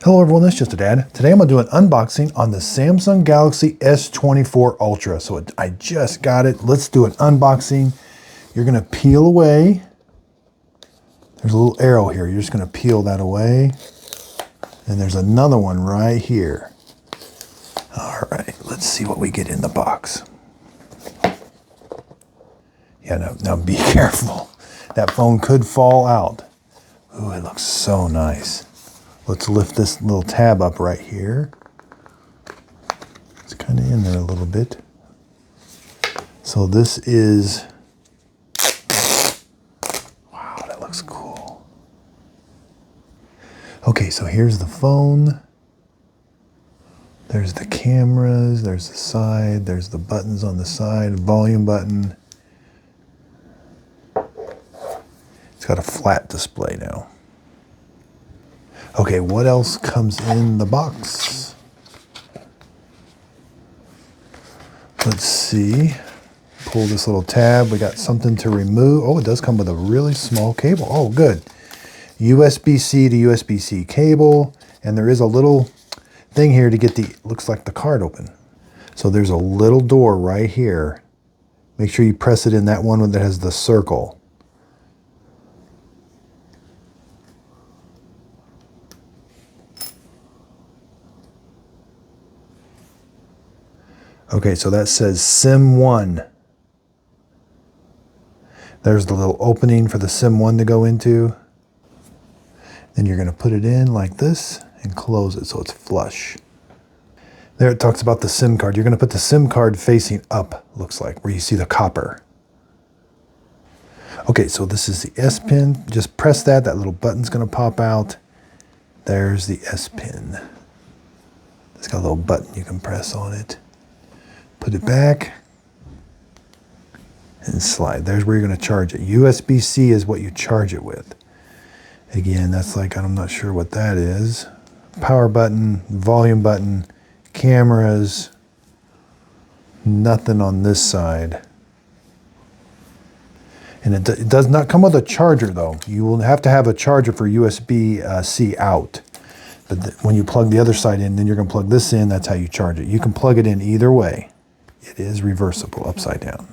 Hello everyone, this is Just a Dad. Today I'm going to do an unboxing on the Samsung Galaxy S24 Ultra. I just got it. Let's do an unboxing. You're going to peel away. There's a little arrow here. You're just going to peel that away. And there's another one right here. All right, let's see what we get in the box. Yeah, now be careful. That phone could fall out. Ooh, it looks so nice. Let's lift this little tab up right here. It's kind of in there a little bit. So this is, wow, that looks cool. Okay, so here's the phone. There's the cameras, there's the side, there's the buttons on the side, volume button. It's got a flat display now. Okay, what else comes in the box? Let's see. Pull this little tab. We got something to remove. Oh, it does come with a really small cable. Oh, good. USB-C to USB-C cable. And there is a little thing here to get looks like the card open. So there's a little door right here. Make sure you press it in that one that has the circle. Okay, so that says SIM 1. There's the little opening for the SIM 1 to go into. Then you're going to put it in like this and close it so it's flush. There it talks about the SIM card. You're going to put the SIM card facing up, looks like, where you see the copper. Okay, so this is the S Pen. Just press that. That little button's going to pop out. There's the S Pen. It's got a little button you can press on it. Put it back and slide. There's where you're going to charge it. USB-C is what you charge it with. Again, that's like, I'm not sure what that is. Power button, volume button, cameras. Nothing on this side. And it does not come with a charger though. You will have to have a charger for USB-C out. But when you plug the other side in, then you're going to plug this in. That's how you charge it. You can plug it in either way. It is reversible upside down.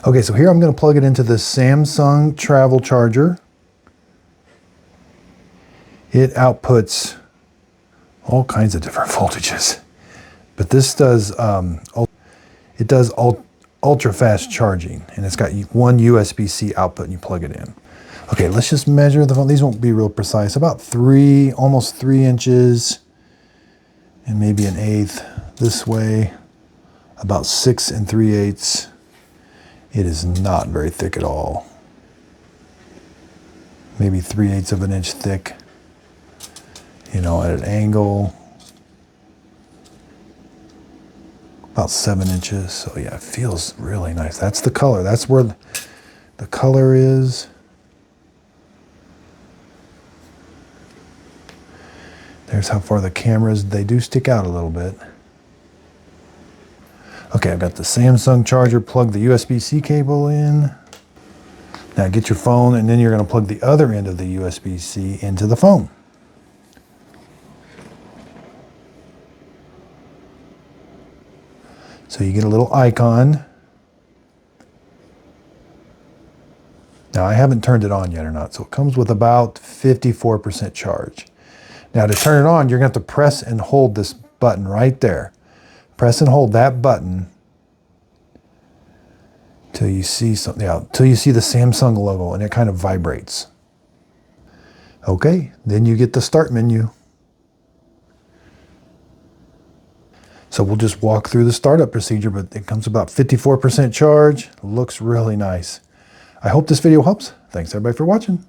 Okay, so here I'm going to plug it into the Samsung travel charger. It outputs all kinds of different voltages, but this does ultra fast charging, and it's got one USB-C output, and you plug it in. Okay, let's just measure the phone. These won't be real precise. About almost 3 inches, and maybe 1/8 this way. About 6 3/8. It is not very thick at all. Maybe 3/8 of an inch thick. You know, at an angle. About 7 inches. So yeah, it feels really nice. That's the color. That's where the color is. There's how far the cameras, they do stick out a little bit. Okay, I've got the Samsung charger, plug the USB-C cable in. Now get your phone, and then you're going to plug the other end of the USB-C into the phone. So you get a little icon. Now I haven't turned it on yet or not, so it comes with about 54% charge. Now to turn it on, you're going to have to press and hold this button right there. Press and hold that button till you see something out, till you see the Samsung logo and it kind of vibrates. Okay, then you get the start menu. So we'll just walk through the startup procedure, but it comes about 54% charge. Looks really nice. I hope this video helps. Thanks everybody for watching.